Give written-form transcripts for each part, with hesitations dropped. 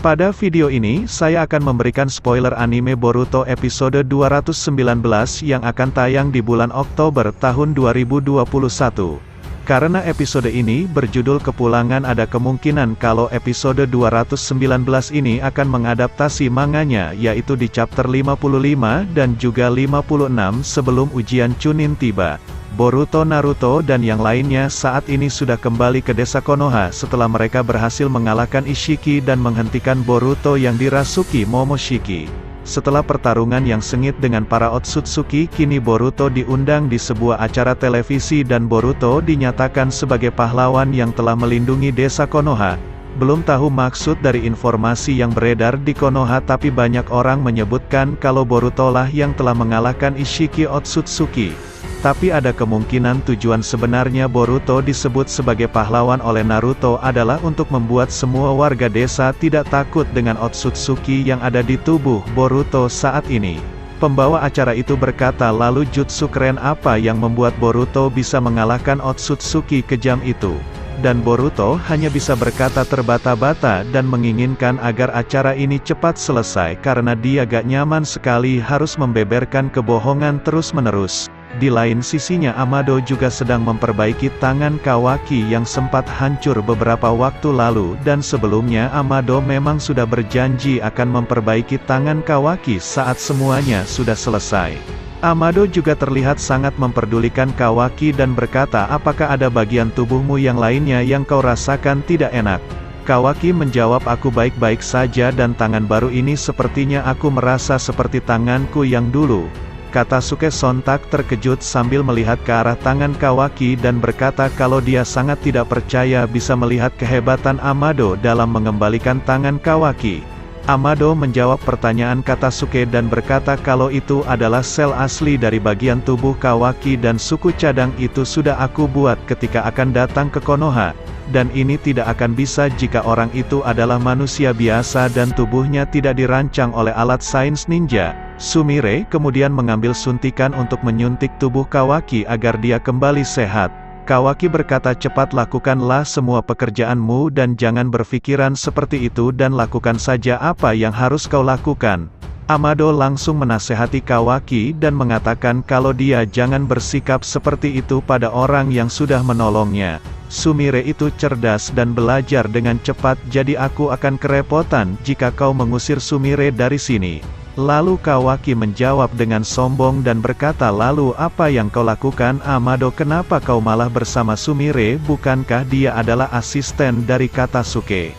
Pada video ini, saya akan memberikan spoiler anime Boruto episode 219 yang akan tayang di bulan Oktober tahun 2021. Karena episode ini berjudul Kepulangan, ada kemungkinan kalau episode 219 ini akan mengadaptasi manganya, yaitu di chapter 55 dan juga 56 sebelum ujian Chunin tiba. Boruto, Naruto dan yang lainnya saat ini sudah kembali ke desa Konoha setelah mereka berhasil mengalahkan Ishiki dan menghentikan Boruto yang dirasuki Momoshiki. Setelah pertarungan yang sengit dengan para Otsutsuki, kini Boruto diundang di sebuah acara televisi dan Boruto dinyatakan sebagai pahlawan yang telah melindungi desa Konoha. Belum tahu maksud dari informasi yang beredar di Konoha, tapi banyak orang menyebutkan kalau Boruto lah yang telah mengalahkan Ishiki Otsutsuki. Tapi ada kemungkinan tujuan sebenarnya Boruto disebut sebagai pahlawan oleh Naruto adalah untuk membuat semua warga desa tidak takut dengan Otsutsuki yang ada di tubuh Boruto saat ini. Pembawa acara itu berkata, lalu jutsu keren apa yang membuat Boruto bisa mengalahkan Otsutsuki kejam itu? Dan Boruto hanya bisa berkata terbata-bata dan menginginkan agar acara ini cepat selesai karena dia gak nyaman sekali harus membeberkan kebohongan terus-menerus. Di lain sisinya, Amado juga sedang memperbaiki tangan Kawaki yang sempat hancur beberapa waktu lalu, dan sebelumnya Amado memang sudah berjanji akan memperbaiki tangan Kawaki saat semuanya sudah selesai. Amado juga terlihat sangat memperdulikan Kawaki dan berkata, apakah ada bagian tubuhmu yang lainnya yang kau rasakan tidak enak? Kawaki menjawab, aku baik-baik saja dan tangan baru ini sepertinya aku merasa seperti tanganku yang dulu. Katasuke sontak terkejut sambil melihat ke arah tangan Kawaki dan berkata kalau dia sangat tidak percaya bisa melihat kehebatan Amado dalam mengembalikan tangan Kawaki. Amado menjawab pertanyaan Katasuke dan berkata kalau itu adalah sel asli dari bagian tubuh Kawaki dan suku cadang itu sudah aku buat ketika akan datang ke Konoha. Dan ini tidak akan bisa jika orang itu adalah manusia biasa dan tubuhnya tidak dirancang oleh alat sains ninja. Sumire kemudian mengambil suntikan untuk menyuntik tubuh Kawaki agar dia kembali sehat. Kawaki berkata, cepat lakukanlah semua pekerjaanmu dan jangan berpikiran seperti itu dan lakukan saja apa yang harus kau lakukan. Amado langsung menasehati Kawaki dan mengatakan kalau dia jangan bersikap seperti itu pada orang yang sudah menolongnya. Sumire itu cerdas dan belajar dengan cepat, jadi aku akan kerepotan jika kau mengusir Sumire dari sini. Lalu Kawaki menjawab dengan sombong dan berkata, lalu apa yang kau lakukan Amado, kenapa kau malah bersama Sumire, bukankah dia adalah asisten dari Katasuke?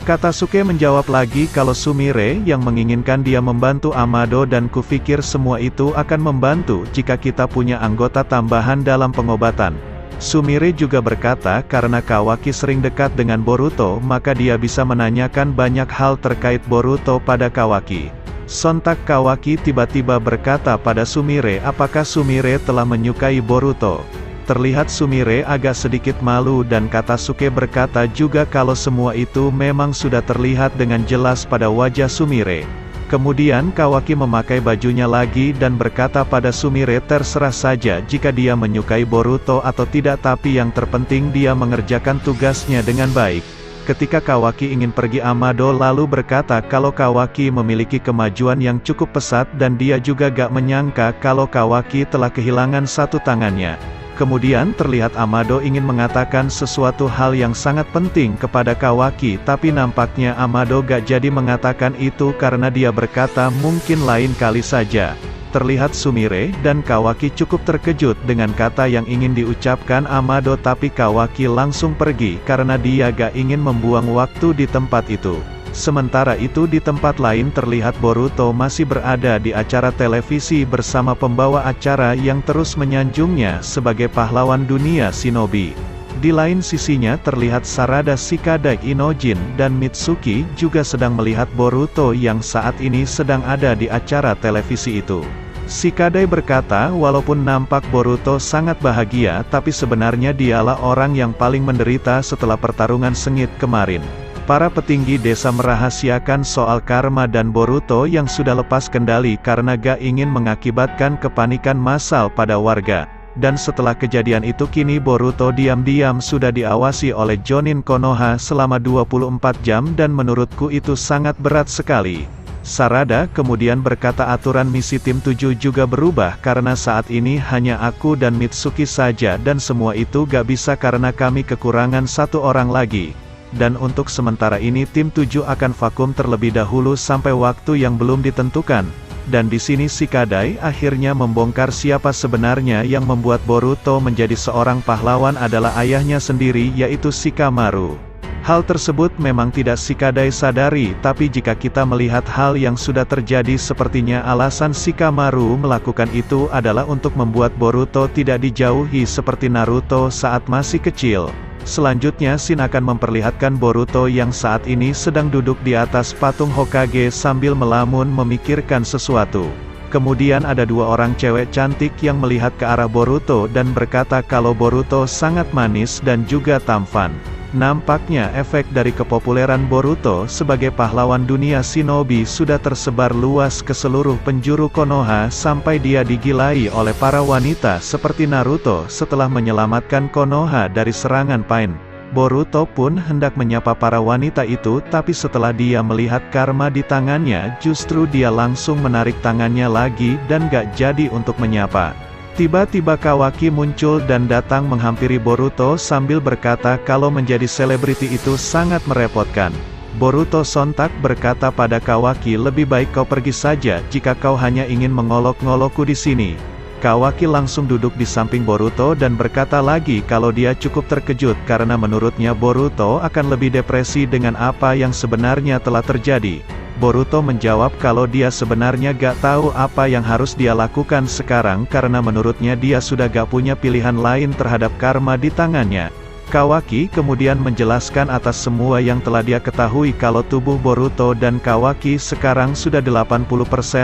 Katasuke menjawab lagi kalau Sumire yang menginginkan dia membantu Amado dan kupikir semua itu akan membantu jika kita punya anggota tambahan dalam pengobatan. Sumire juga berkata karena Kawaki sering dekat dengan Boruto maka dia bisa menanyakan banyak hal terkait Boruto pada Kawaki. Sontak Kawaki tiba-tiba berkata pada Sumire, apakah Sumire telah menyukai Boruto? Terlihat Sumire agak sedikit malu dan Katasuke berkata juga kalau semua itu memang sudah terlihat dengan jelas pada wajah Sumire. Kemudian Kawaki memakai bajunya lagi dan berkata pada Sumire, terserah saja jika dia menyukai Boruto atau tidak, tapi yang terpenting dia mengerjakan tugasnya dengan baik. Ketika Kawaki ingin pergi, Amado lalu berkata kalau Kawaki memiliki kemajuan yang cukup pesat dan dia juga gak menyangka kalau Kawaki telah kehilangan satu tangannya. Kemudian terlihat Amado ingin mengatakan sesuatu hal yang sangat penting kepada Kawaki, tapi nampaknya Amado gak jadi mengatakan itu karena dia berkata mungkin lain kali saja. Terlihat Sumire dan Kawaki cukup terkejut dengan kata yang ingin diucapkan Amado, tapi Kawaki langsung pergi karena dia gak ingin membuang waktu di tempat itu. Sementara itu di tempat lain terlihat Boruto masih berada di acara televisi bersama pembawa acara yang terus menyanjungnya sebagai pahlawan dunia shinobi. Di lain sisinya terlihat Sarada Shikadai Inojin dan Mitsuki juga sedang melihat Boruto yang saat ini sedang ada di acara televisi itu. Shikadai berkata walaupun nampak Boruto sangat bahagia tapi sebenarnya dialah orang yang paling menderita setelah pertarungan sengit kemarin. Para petinggi desa merahasiakan soal karma dan Boruto yang sudah lepas kendali karena gak ingin mengakibatkan kepanikan massal pada warga. Dan setelah kejadian itu kini Boruto diam-diam sudah diawasi oleh Jonin Konoha selama 24 jam dan menurutku itu sangat berat sekali. Sarada kemudian berkata aturan misi tim 7 juga berubah karena saat ini hanya aku dan Mitsuki saja dan semua itu gak bisa karena kami kekurangan satu orang lagi. Dan untuk sementara ini tim 7 akan vakum terlebih dahulu sampai waktu yang belum ditentukan. Dan di sini Shikadai akhirnya membongkar siapa sebenarnya yang membuat Boruto menjadi seorang pahlawan adalah ayahnya sendiri yaitu Shikamaru. Hal tersebut memang tidak Shikadai sadari, tapi jika kita melihat hal yang sudah terjadi sepertinya alasan Shikamaru melakukan itu adalah untuk membuat Boruto tidak dijauhi seperti Naruto saat masih kecil. Selanjutnya Shin akan memperlihatkan Boruto yang saat ini sedang duduk di atas patung Hokage sambil melamun memikirkan sesuatu. Kemudian ada dua orang cewek cantik yang melihat ke arah Boruto dan berkata kalau Boruto sangat manis dan juga tampan. Nampaknya efek dari kepopuleran Boruto sebagai pahlawan dunia shinobi sudah tersebar luas ke seluruh penjuru Konoha sampai dia digilai oleh para wanita seperti Naruto setelah menyelamatkan Konoha dari serangan Pain. Boruto pun hendak menyapa para wanita itu tapi setelah dia melihat karma di tangannya justru dia langsung menarik tangannya lagi dan gak jadi untuk menyapa. Tiba-tiba Kawaki muncul dan datang menghampiri Boruto sambil berkata kalau menjadi selebriti itu sangat merepotkan. Boruto sontak berkata pada Kawaki lebih baik kau pergi saja jika kau hanya ingin mengolok-ngolokku di sini. Kawaki langsung duduk di samping Boruto dan berkata lagi kalau dia cukup terkejut karena menurutnya Boruto akan lebih depresi dengan apa yang sebenarnya telah terjadi. Boruto menjawab kalau dia sebenarnya gak tahu apa yang harus dia lakukan sekarang karena menurutnya dia sudah gak punya pilihan lain terhadap karma di tangannya. Kawaki kemudian menjelaskan atas semua yang telah dia ketahui kalau tubuh Boruto dan Kawaki sekarang sudah 80%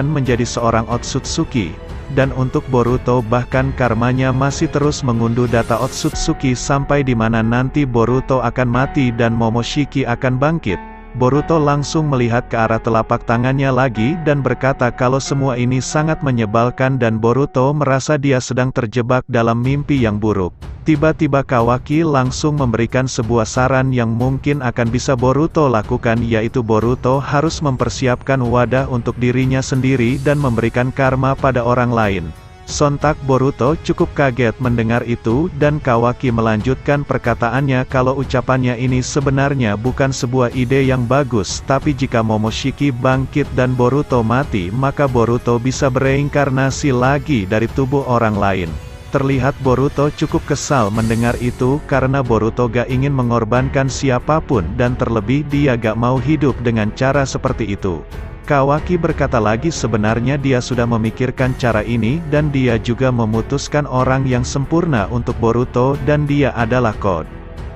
menjadi seorang Otsutsuki. Dan untuk Boruto bahkan karmanya masih terus mengunduh data Otsutsuki sampai di mana nanti Boruto akan mati dan Momoshiki akan bangkit. Boruto langsung melihat ke arah telapak tangannya lagi dan berkata kalau semua ini sangat menyebalkan dan Boruto merasa dia sedang terjebak dalam mimpi yang buruk. Tiba-tiba Kawaki langsung memberikan sebuah saran yang mungkin akan bisa Boruto lakukan yaitu Boruto harus mempersiapkan wadah untuk dirinya sendiri dan memberikan karma pada orang lain. Sontak Boruto cukup kaget mendengar itu dan Kawaki melanjutkan perkataannya kalau ucapannya ini sebenarnya bukan sebuah ide yang bagus tapi jika Momoshiki bangkit dan Boruto mati maka Boruto bisa bereinkarnasi lagi dari tubuh orang lain. Terlihat Boruto cukup kesal mendengar itu karena Boruto gak ingin mengorbankan siapapun dan terlebih dia gak mau hidup dengan cara seperti itu. Kawaki berkata lagi sebenarnya dia sudah memikirkan cara ini dan dia juga memutuskan orang yang sempurna untuk Boruto dan dia adalah Code.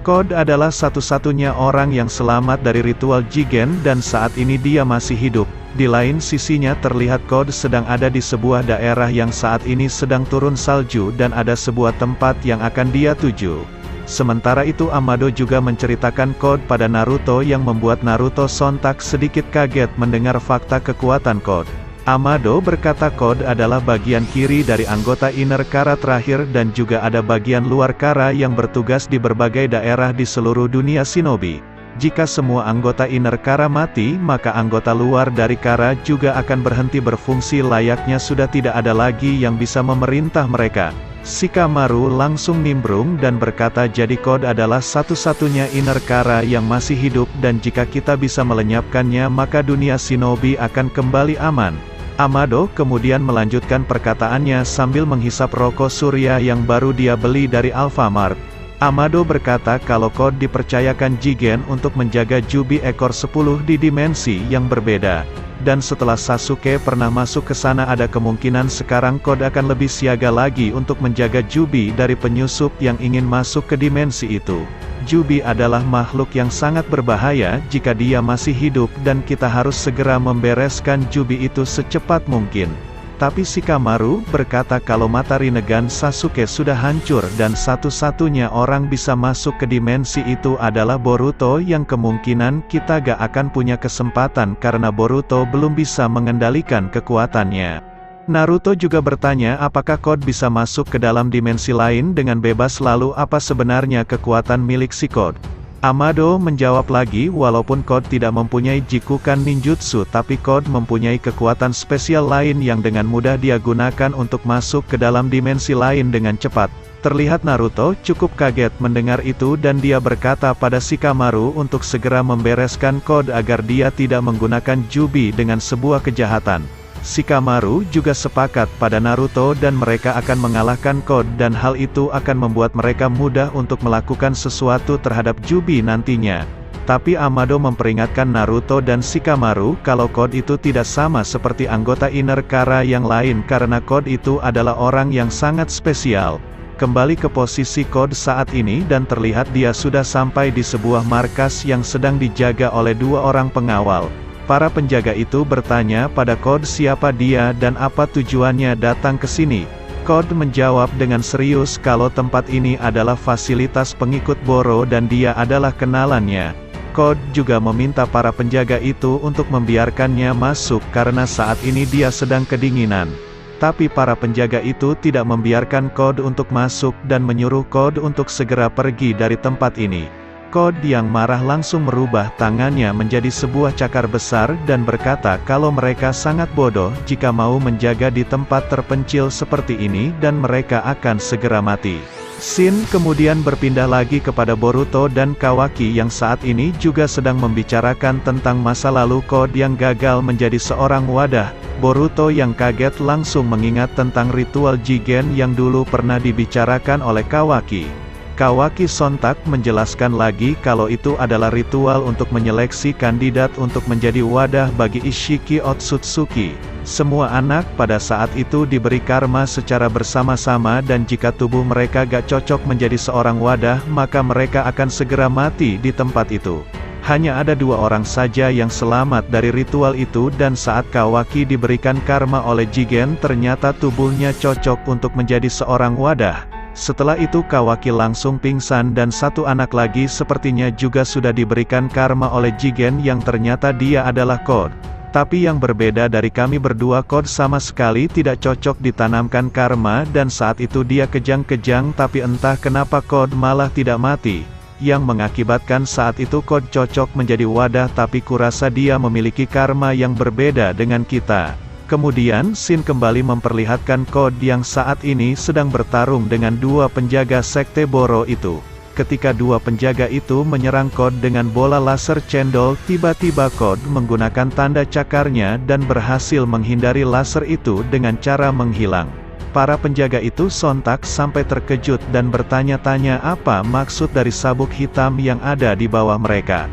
Code adalah satu-satunya orang yang selamat dari ritual Jigen dan saat ini dia masih hidup. Di lain sisinya terlihat Code sedang ada di sebuah daerah yang saat ini sedang turun salju dan ada sebuah tempat yang akan dia tuju. Sementara itu Amado juga menceritakan Code pada Naruto yang membuat Naruto sontak sedikit kaget mendengar fakta kekuatan Code. Amado berkata Code adalah bagian kiri dari anggota Inner Kara terakhir dan juga ada bagian luar Kara yang bertugas di berbagai daerah di seluruh dunia shinobi. Jika semua anggota Inner Kara mati, maka anggota luar dari Kara juga akan berhenti berfungsi layaknya sudah tidak ada lagi yang bisa memerintah mereka. Shikamaru langsung nimbrung dan berkata jadi Code adalah satu-satunya Inner Kara yang masih hidup dan jika kita bisa melenyapkannya maka dunia shinobi akan kembali aman. Amado kemudian melanjutkan perkataannya sambil menghisap rokok surya yang baru dia beli dari Alfamart. Amado berkata kalau Code dipercayakan Jigen untuk menjaga Jubi ekor 10 di dimensi yang berbeda. Dan setelah Sasuke pernah masuk ke sana ada kemungkinan sekarang Code akan lebih siaga lagi untuk menjaga Jubi dari penyusup yang ingin masuk ke dimensi itu. Jubi adalah makhluk yang sangat berbahaya jika dia masih hidup dan kita harus segera membereskan Jubi itu secepat mungkin. Tapi Shikamaru berkata kalau mata Rinnegan Sasuke sudah hancur dan satu-satunya orang bisa masuk ke dimensi itu adalah Boruto yang kemungkinan kita gak akan punya kesempatan karena Boruto belum bisa mengendalikan kekuatannya. Naruto juga bertanya apakah Code bisa masuk ke dalam dimensi lain dengan bebas, lalu apa sebenarnya kekuatan milik si Code. Amado menjawab lagi, walaupun Code tidak mempunyai Jikukan ninjutsu, tapi Code mempunyai kekuatan spesial lain yang dengan mudah dia gunakan untuk masuk ke dalam dimensi lain dengan cepat. Terlihat Naruto cukup kaget mendengar itu dan dia berkata pada Shikamaru untuk segera membereskan Code agar dia tidak menggunakan Jubi dengan sebuah kejahatan. Shikamaru juga sepakat pada Naruto dan mereka akan mengalahkan Code dan hal itu akan membuat mereka mudah untuk melakukan sesuatu terhadap Jubi nantinya. Tapi Amado memperingatkan Naruto dan Shikamaru kalau Code itu tidak sama seperti anggota Inner Kara yang lain karena Code itu adalah orang yang sangat spesial. Kembali ke posisi Code saat ini dan terlihat dia sudah sampai di sebuah markas yang sedang dijaga oleh dua orang pengawal. Para penjaga itu bertanya pada Code siapa dia dan apa tujuannya datang ke sini. Code menjawab dengan serius kalau tempat ini adalah fasilitas pengikut Boro dan dia adalah kenalannya. Code juga meminta para penjaga itu untuk membiarkannya masuk karena saat ini dia sedang kedinginan. Tapi para penjaga itu tidak membiarkan Code untuk masuk dan menyuruh Code untuk segera pergi dari tempat ini. Code yang marah langsung merubah tangannya menjadi sebuah cakar besar dan berkata kalau mereka sangat bodoh jika mau menjaga di tempat terpencil seperti ini dan mereka akan segera mati. Shin kemudian berpindah lagi kepada Boruto dan Kawaki yang saat ini juga sedang membicarakan tentang masa lalu Code yang gagal menjadi seorang wadah. Boruto yang kaget langsung mengingat tentang ritual Jigen yang dulu pernah dibicarakan oleh Kawaki. Kawaki sontak menjelaskan lagi kalau itu adalah ritual untuk menyeleksi kandidat untuk menjadi wadah bagi Ishiki Otsutsuki. Semua anak pada saat itu diberi karma secara bersama-sama dan jika tubuh mereka gak cocok menjadi seorang wadah maka mereka akan segera mati di tempat itu. Hanya ada dua orang saja yang selamat dari ritual itu dan saat Kawaki diberikan karma oleh Jigen ternyata tubuhnya cocok untuk menjadi seorang wadah. Setelah itu Kawaki langsung pingsan dan satu anak lagi sepertinya juga sudah diberikan karma oleh Jigen yang ternyata dia adalah Code. Tapi yang berbeda dari kami berdua Code sama sekali tidak cocok ditanamkan karma dan saat itu dia kejang-kejang tapi entah kenapa Code malah tidak mati. Yang mengakibatkan saat itu Code cocok menjadi wadah tapi kurasa dia memiliki karma yang berbeda dengan kita. Kemudian Shin kembali memperlihatkan Code yang saat ini sedang bertarung dengan dua penjaga sekte Boro itu. Ketika dua penjaga itu menyerang Code dengan bola laser cendol, tiba-tiba Code menggunakan tanda cakarnya dan berhasil menghindari laser itu dengan cara menghilang. Para penjaga itu sontak sampai terkejut dan bertanya-tanya apa maksud dari sabuk hitam yang ada di bawah mereka.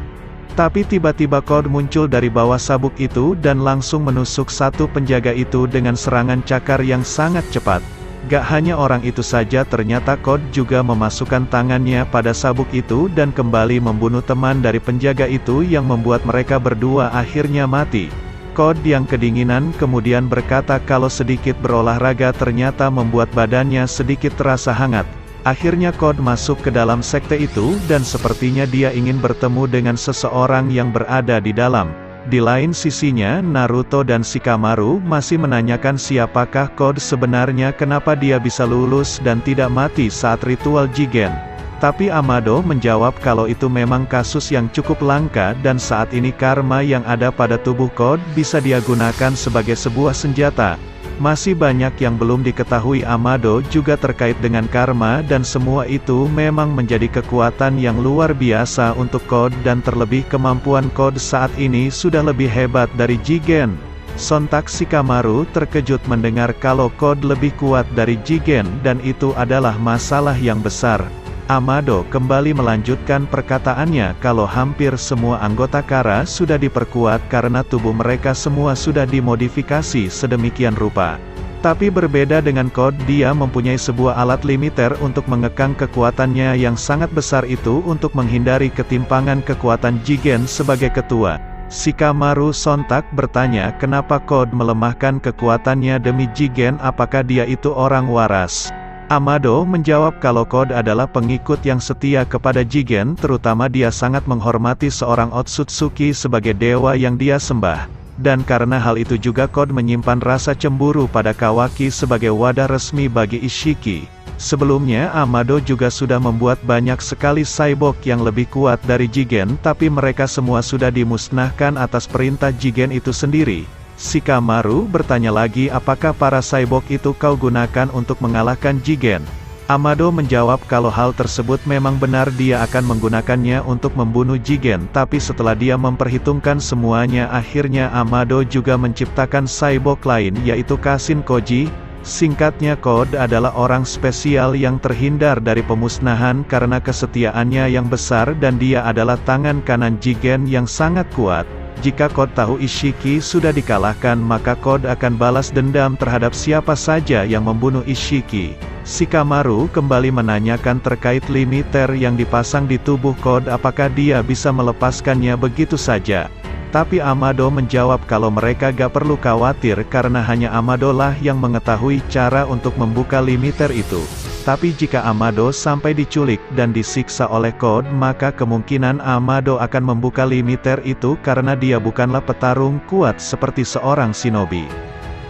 Tapi tiba-tiba Code muncul dari bawah sabuk itu dan langsung menusuk satu penjaga itu dengan serangan cakar yang sangat cepat. Gak hanya orang itu saja ternyata Code juga memasukkan tangannya pada sabuk itu dan kembali membunuh teman dari penjaga itu yang membuat mereka berdua akhirnya mati. Code yang kedinginan kemudian berkata kalau sedikit berolahraga ternyata membuat badannya sedikit terasa hangat. Akhirnya Code masuk ke dalam sekte itu dan sepertinya dia ingin bertemu dengan seseorang yang berada di dalam. Di lain sisinya Naruto dan Shikamaru masih menanyakan siapakah Code sebenarnya, kenapa dia bisa lulus dan tidak mati saat ritual Jigen. Tapi Amado menjawab kalau itu memang kasus yang cukup langka dan saat ini karma yang ada pada tubuh Code bisa dia gunakan sebagai sebuah senjata. Masih banyak yang belum diketahui Amado juga terkait dengan karma dan semua itu memang menjadi kekuatan yang luar biasa untuk Code dan terlebih kemampuan Code saat ini sudah lebih hebat dari Jigen. Sontak Shikamaru terkejut mendengar kalau Code lebih kuat dari Jigen dan itu adalah masalah yang besar. Amado kembali melanjutkan perkataannya kalau hampir semua anggota Kara sudah diperkuat karena tubuh mereka semua sudah dimodifikasi sedemikian rupa. Tapi berbeda dengan Code, dia mempunyai sebuah alat limiter untuk mengekang kekuatannya yang sangat besar itu untuk menghindari ketimpangan kekuatan Jigen sebagai ketua. Shikamaru sontak bertanya kenapa Code melemahkan kekuatannya demi Jigen, apakah dia itu orang waras? Amado menjawab kalau Code adalah pengikut yang setia kepada Jigen, terutama dia sangat menghormati seorang Otsutsuki sebagai dewa yang dia sembah. Dan karena hal itu juga Code menyimpan rasa cemburu pada Kawaki sebagai wadah resmi bagi Ishiki. Sebelumnya Amado juga sudah membuat banyak sekali cyborg yang lebih kuat dari Jigen, tapi mereka semua sudah dimusnahkan atas perintah Jigen itu sendiri. Shikamaru bertanya lagi, apakah para cyborg itu kau gunakan untuk mengalahkan Jigen? Amado menjawab kalau hal tersebut memang benar, dia akan menggunakannya untuk membunuh Jigen, tapi setelah dia memperhitungkan semuanya akhirnya Amado juga menciptakan cyborg lain yaitu Kashin Koji. Singkatnya Code adalah orang spesial yang terhindar dari pemusnahan karena kesetiaannya yang besar dan dia adalah tangan kanan Jigen yang sangat kuat. Jika Code tahu Ishiki sudah dikalahkan maka Code akan balas dendam terhadap siapa saja yang membunuh Ishiki. Shikamaru kembali menanyakan terkait limiter yang dipasang di tubuh Code, apakah dia bisa melepaskannya begitu saja. Tapi Amado menjawab kalau mereka gak perlu khawatir karena hanya Amado lah yang mengetahui cara untuk membuka limiter itu. Tapi jika Amado sampai diculik dan disiksa oleh Code maka kemungkinan Amado akan membuka limiter itu karena dia bukanlah petarung kuat seperti seorang shinobi.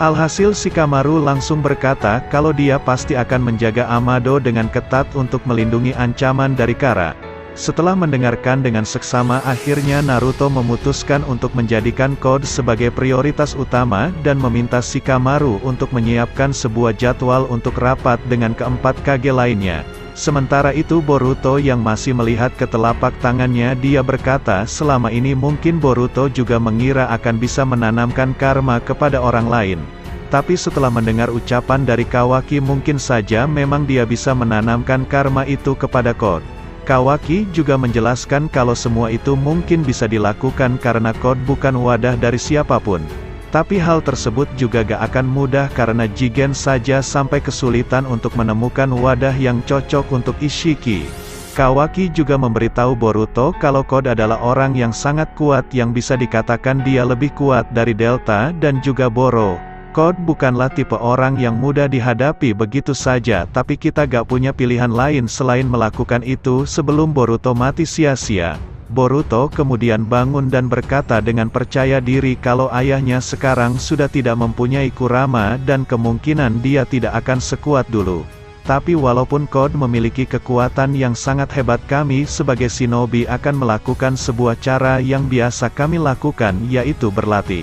Alhasil Shikamaru langsung berkata kalau dia pasti akan menjaga Amado dengan ketat untuk melindungi ancaman dari Kara. Setelah mendengarkan dengan seksama akhirnya Naruto memutuskan untuk menjadikan Code sebagai prioritas utama dan meminta Shikamaru untuk menyiapkan sebuah jadwal untuk rapat dengan keempat Kage lainnya. Sementara itu Boruto yang masih melihat ke telapak tangannya dia berkata selama ini mungkin Boruto juga mengira akan bisa menanamkan karma kepada orang lain. Tapi setelah mendengar ucapan dari Kawaki mungkin saja memang dia bisa menanamkan karma itu kepada Code. Kawaki juga menjelaskan kalau semua itu mungkin bisa dilakukan karena Code bukan wadah dari siapapun. Tapi hal tersebut juga gak akan mudah karena Jigen saja sampai kesulitan untuk menemukan wadah yang cocok untuk Ishiki. Kawaki juga memberitahu Boruto kalau Code adalah orang yang sangat kuat yang bisa dikatakan dia lebih kuat dari Delta dan juga Boro. Code bukanlah tipe orang yang mudah dihadapi begitu saja, tapi kita gak punya pilihan lain selain melakukan itu sebelum Boruto mati sia-sia. Boruto kemudian bangun dan berkata dengan percaya diri kalau ayahnya sekarang sudah tidak mempunyai Kurama dan kemungkinan dia tidak akan sekuat dulu. Tapi walaupun Code memiliki kekuatan yang sangat hebat, kami sebagai shinobi akan melakukan sebuah cara yang biasa kami lakukan yaitu berlatih.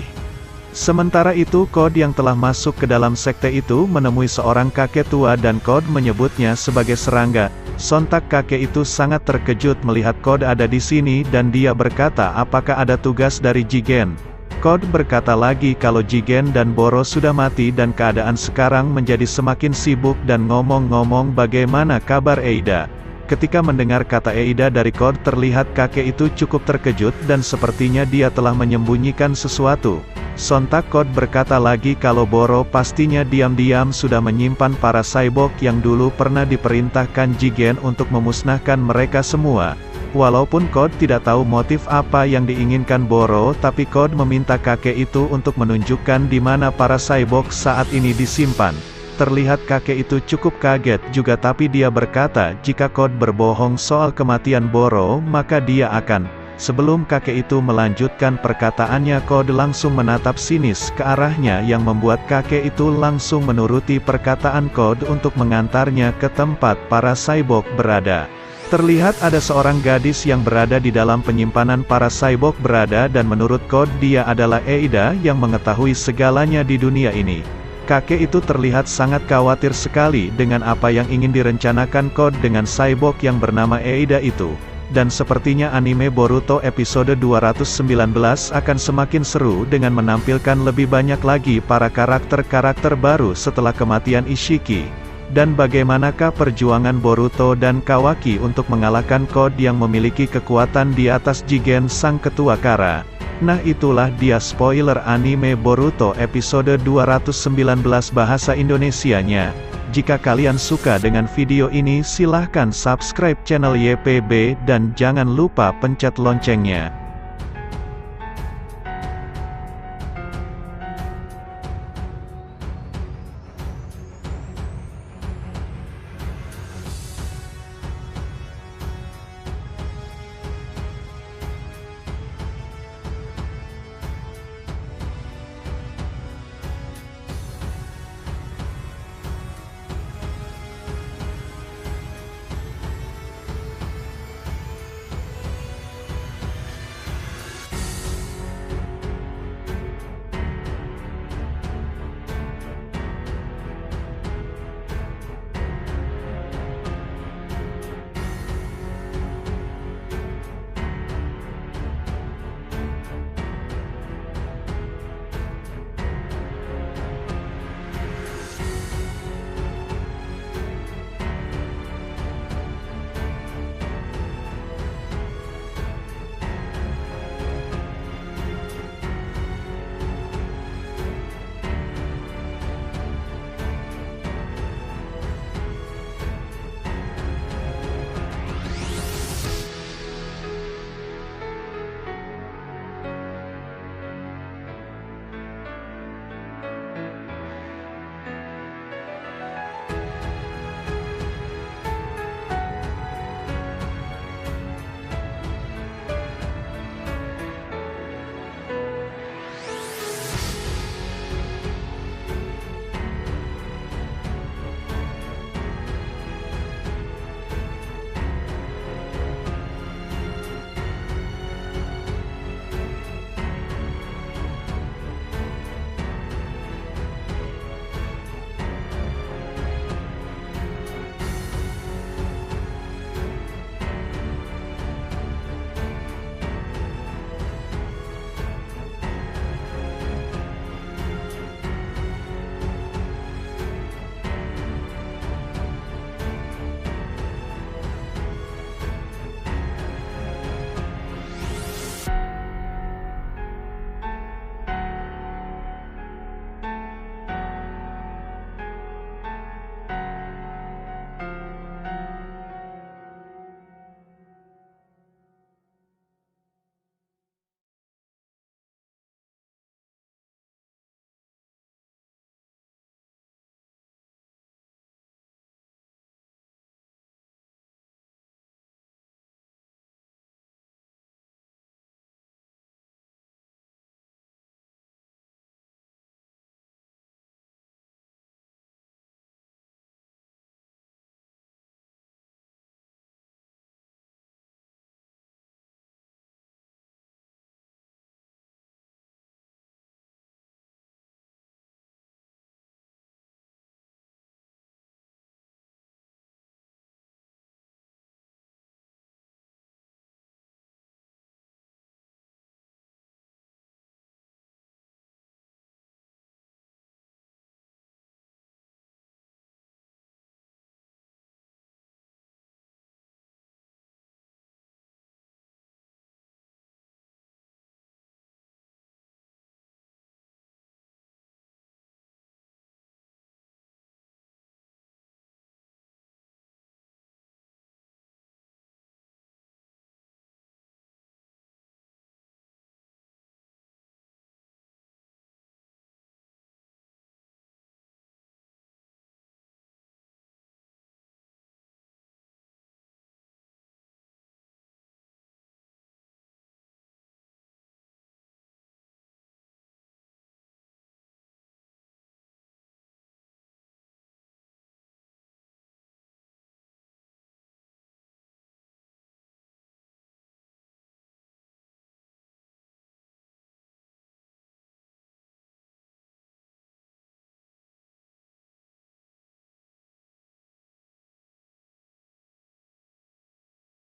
Sementara itu Code yang telah masuk ke dalam sekte itu menemui seorang kakek tua dan Code menyebutnya sebagai serangga. Sontak kakek itu sangat terkejut melihat Code ada di sini dan dia berkata apakah ada tugas dari Jigen. Code berkata lagi kalau Jigen dan Boro sudah mati dan keadaan sekarang menjadi semakin sibuk dan ngomong-ngomong bagaimana kabar Eida. Ketika mendengar kata Eida dari Code terlihat kakek itu cukup terkejut dan sepertinya dia telah menyembunyikan sesuatu. Sontak Code berkata lagi kalau Boro pastinya diam-diam sudah menyimpan para cyborg yang dulu pernah diperintahkan Jigen untuk memusnahkan mereka semua. Walaupun Code tidak tahu motif apa yang diinginkan Boro, tapi Code meminta kakek itu untuk menunjukkan di mana para cyborg saat ini disimpan. Terlihat kakek itu cukup kaget juga tapi dia berkata jika Code berbohong soal kematian Boro maka dia akan. Sebelum kakek itu melanjutkan perkataannya Code langsung menatap sinis ke arahnya yang membuat kakek itu langsung menuruti perkataan Code untuk mengantarnya ke tempat para cyborg berada. Terlihat ada seorang gadis yang berada di dalam penyimpanan para cyborg berada dan menurut Code dia adalah Eida yang mengetahui segalanya di dunia ini. Kakek itu terlihat sangat khawatir sekali dengan apa yang ingin direncanakan Code dengan cyborg yang bernama Eida itu. Dan sepertinya anime Boruto episode 219 akan semakin seru dengan menampilkan lebih banyak lagi para karakter-karakter baru setelah kematian Ishiki. Dan bagaimanakah perjuangan Boruto dan Kawaki untuk mengalahkan Code yang memiliki kekuatan di atas Jigen sang ketua Kara. Nah itulah dia spoiler anime Boruto episode 219 bahasa Indonesianya. Jika kalian suka dengan video ini silahkan subscribe channel YPB dan jangan lupa pencet loncengnya.